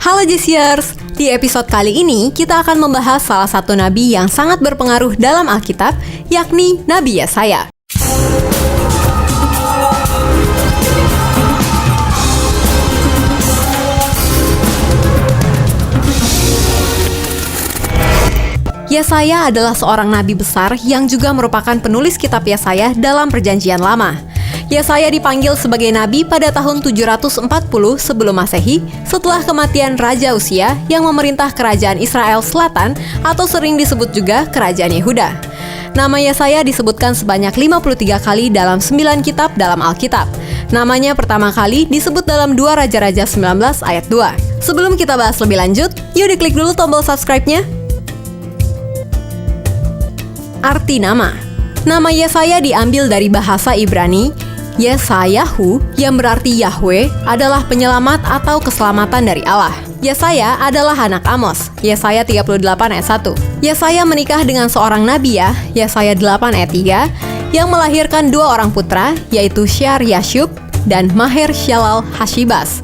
Halo Jesiers, di episode kali ini kita akan membahas salah satu nabi yang sangat berpengaruh dalam Alkitab, yakni Nabi Yesaya. Yesaya adalah seorang nabi besar yang juga merupakan penulis kitab Yesaya dalam Perjanjian Lama. Yesaya dipanggil sebagai nabi pada tahun 740 sebelum Masehi setelah kematian Raja Uzia yang memerintah kerajaan Israel Selatan atau sering disebut juga kerajaan Yehuda. Nama Yesaya disebutkan sebanyak 53 kali dalam 9 kitab dalam Alkitab. Namanya pertama kali disebut dalam 2 Raja-Raja 19 ayat 2. Sebelum kita bahas lebih lanjut, yuk diklik dulu tombol subscribe-nya. Arti nama. Nama Yesaya diambil dari bahasa Ibrani. Yesayahu yang berarti Yahweh adalah penyelamat atau keselamatan dari Allah. Yesaya adalah anak Amos. Yesaya 38 ayat 1. Yesaya menikah dengan seorang nabi ya, Yesaya 8 ayat 3, yang melahirkan 2 orang putra, yaitu Syar-Yashub dan Maher-Shalal-Hashibaz.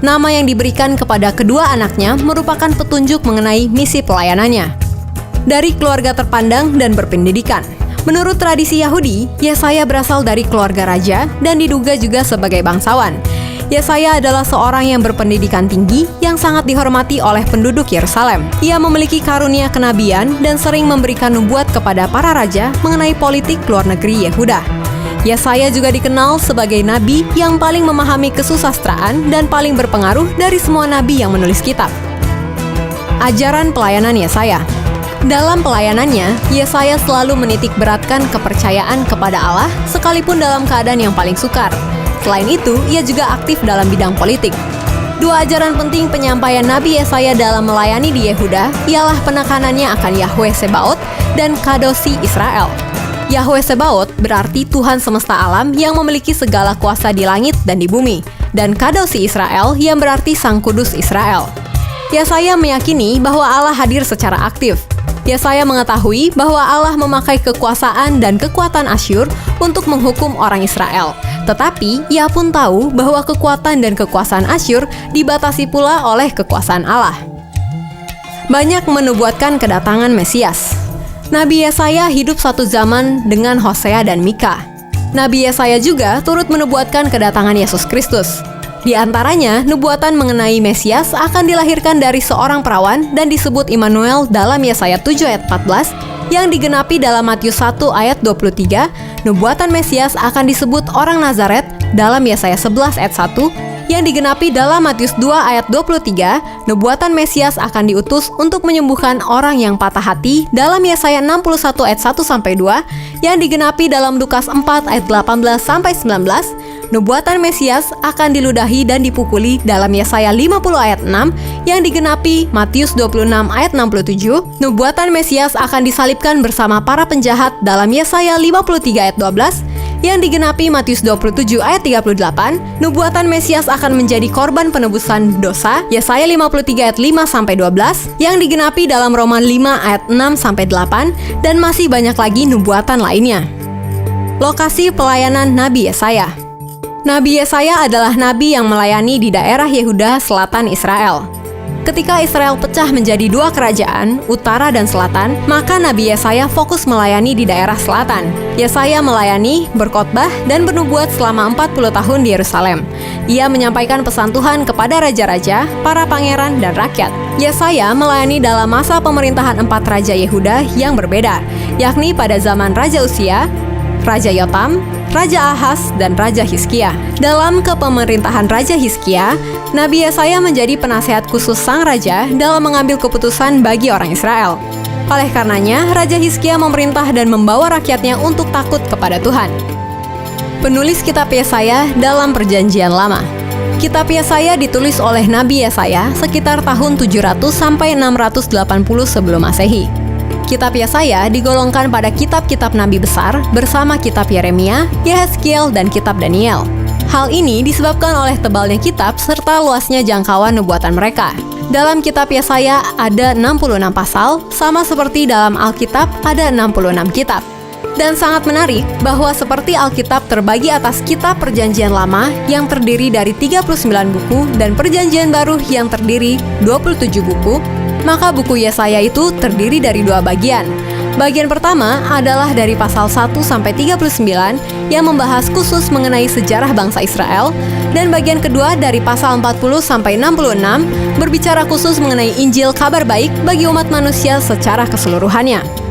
Nama yang diberikan kepada kedua anaknya merupakan petunjuk mengenai misi pelayanannya. Dari keluarga terpandang dan berpendidikan. Menurut tradisi Yahudi, Yesaya berasal dari keluarga raja dan diduga juga sebagai bangsawan. Yesaya adalah seorang yang berpendidikan tinggi yang sangat dihormati oleh penduduk Yerusalem. Ia memiliki karunia kenabian dan sering memberikan nubuat kepada para raja mengenai politik luar negeri Yehuda. Yesaya juga dikenal sebagai nabi yang paling memahami kesusastraan dan paling berpengaruh dari semua nabi yang menulis kitab. Ajaran pelayanan Yesaya. Dalam pelayanannya, Yesaya selalu menitik beratkan kepercayaan kepada Allah sekalipun dalam keadaan yang paling sukar. Selain itu, ia juga aktif dalam bidang politik. 2 ajaran penting penyampaian Nabi Yesaya dalam melayani di Yehuda ialah penekanannya akan Yahweh Sebaot dan Kadosi Israel. Yahweh Sebaot berarti Tuhan semesta alam yang memiliki segala kuasa di langit dan di bumi, dan Kadosi Israel yang berarti Sang Kudus Israel. Yesaya meyakini bahwa Allah hadir secara aktif. Yesaya mengetahui bahwa Allah memakai kekuasaan dan kekuatan Asyur untuk menghukum orang Israel. Tetapi, ia pun tahu bahwa kekuatan dan kekuasaan Asyur dibatasi pula oleh kekuasaan Allah. Banyak menubuatkan kedatangan Mesias. Nabi Yesaya hidup satu zaman dengan Hosea dan Mika. Nabi Yesaya juga turut menubuatkan kedatangan Yesus Kristus. Di antaranya, nubuatan mengenai Mesias akan dilahirkan dari seorang perawan dan disebut Immanuel dalam Yesaya 7 ayat 14, yang digenapi dalam Matius 1 ayat 23, nubuatan Mesias akan disebut orang Nazaret dalam Yesaya 11 ayat 1, yang digenapi dalam Matius 2 ayat 23, nubuatan Mesias akan diutus untuk menyembuhkan orang yang patah hati dalam Yesaya 61 ayat 1-2, yang digenapi dalam Lukas 4 ayat 18-19, nubuatan Mesias akan diludahi dan dipukuli dalam Yesaya 50 ayat 6 yang digenapi Matius 26 ayat 67. Nubuatan Mesias akan disalibkan bersama para penjahat dalam Yesaya 53 ayat 12 yang digenapi Matius 27 ayat 38. Nubuatan Mesias akan menjadi korban penebusan dosa Yesaya 53 ayat 5-12 yang digenapi dalam Roma 5 ayat 6-8 dan masih banyak lagi nubuatan lainnya. Lokasi pelayanan Nabi Yesaya. Nabi Yesaya adalah nabi yang melayani di daerah Yehuda selatan Israel. Ketika Israel pecah menjadi 2 kerajaan, utara dan selatan, maka Nabi Yesaya fokus melayani di daerah selatan. Yesaya melayani, berkhotbah, dan bernubuat selama 40 tahun di Yerusalem. Ia menyampaikan pesan Tuhan kepada raja-raja, para pangeran, dan rakyat. Yesaya melayani dalam masa pemerintahan 4 raja Yehuda yang berbeda, yakni pada zaman Raja Uzia, Raja Yotam, Raja Ahaz, dan Raja Hizkia. Dalam kepemerintahan Raja Hizkia, Nabi Yesaya menjadi penasehat khusus sang raja dalam mengambil keputusan bagi orang Israel. Oleh karenanya, Raja Hizkia memerintah dan membawa rakyatnya untuk takut kepada Tuhan. Penulis kitab Yesaya dalam Perjanjian Lama. Kitab Yesaya ditulis oleh Nabi Yesaya sekitar tahun 700 sampai 680 sebelum Masehi. Kitab Yesaya digolongkan pada kitab-kitab nabi besar bersama kitab Yeremia, Yehezkiel, dan kitab Daniel. Hal ini disebabkan oleh tebalnya kitab serta luasnya jangkauan nubuatan mereka. Dalam kitab Yesaya ada 66 pasal, sama seperti dalam Alkitab ada 66 kitab. Dan sangat menarik bahwa seperti Alkitab terbagi atas kitab Perjanjian Lama yang terdiri dari 39 buku dan Perjanjian Baru yang terdiri 27 buku, maka buku Yesaya itu terdiri dari 2 bagian. Bagian pertama adalah dari pasal 1-39 yang membahas khusus mengenai sejarah bangsa Israel, dan bagian kedua dari pasal 40-66 berbicara khusus mengenai Injil kabar baik bagi umat manusia secara keseluruhannya.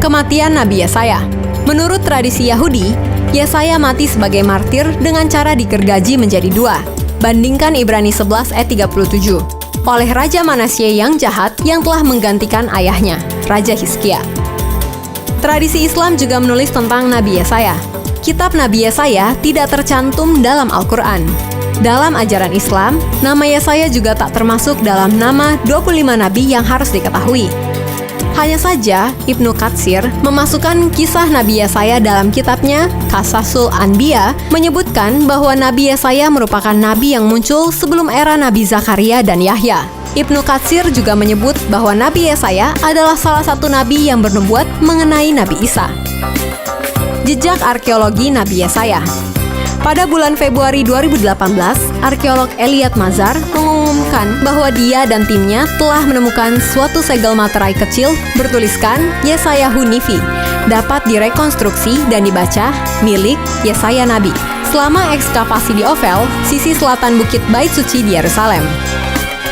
Kematian Nabi Yesaya. Menurut tradisi Yahudi, Yesaya mati sebagai martir dengan cara digergaji menjadi 2. Bandingkan Ibrani 11 ayat 37. Oleh Raja Manasye yang jahat yang telah menggantikan ayahnya, Raja Hizkia. Tradisi Islam juga menulis tentang Nabi Yesaya. Kitab Nabi Yesaya tidak tercantum dalam Al-Quran. Dalam ajaran Islam, nama Yesaya juga tak termasuk dalam nama 25 nabi yang harus diketahui. Hanya saja, Ibnu Katsir memasukkan kisah Nabi Yesaya dalam kitabnya Qasasul Anbiya, menyebutkan bahwa Nabi Yesaya merupakan nabi yang muncul sebelum era Nabi Zakaria dan Yahya. Ibnu Katsir juga menyebut bahwa Nabi Yesaya adalah salah satu nabi yang bernubuat mengenai Nabi Isa. Jejak arkeologi Nabi Yesaya. Pada bulan Februari 2018, arkeolog Elliot Mazar mengumumkan bahwa dia dan timnya telah menemukan suatu segel materai kecil bertuliskan Yeshayahu Nivi, dapat direkonstruksi dan dibaca milik Yesaya Nabi, selama ekskavasi di Ophel, sisi selatan Bukit Bait Suci di Yerusalem.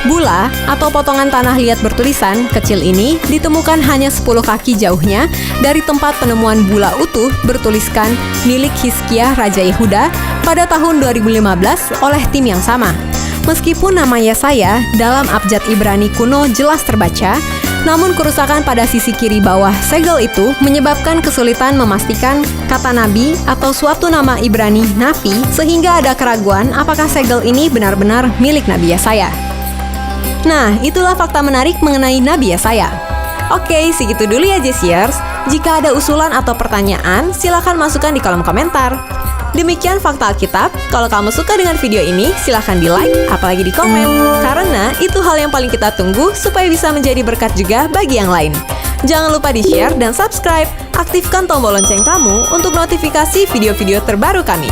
Bula atau potongan tanah liat bertulisan kecil ini ditemukan hanya 10 kaki jauhnya dari tempat penemuan bula utuh bertuliskan milik Hizkia Raja Yehuda pada tahun 2015 oleh tim yang sama. Meskipun nama Yesaya dalam abjad Ibrani kuno jelas terbaca, namun kerusakan pada sisi kiri bawah segel itu menyebabkan kesulitan memastikan kata nabi atau suatu nama Ibrani Navi, sehingga ada keraguan apakah segel ini benar-benar milik Nabi Yesaya. Nah, itulah fakta menarik mengenai Nabi Yesaya. Oke, segitu dulu ya Jesiers. Jika ada usulan atau pertanyaan, silakan masukkan di kolom komentar. Demikian fakta Alkitab. Kalau kamu suka dengan video ini, silakan di like, apalagi di komen. Karena itu hal yang paling kita tunggu supaya bisa menjadi berkat juga bagi yang lain. Jangan lupa di-share dan subscribe. Aktifkan tombol lonceng kamu untuk notifikasi video-video terbaru kami.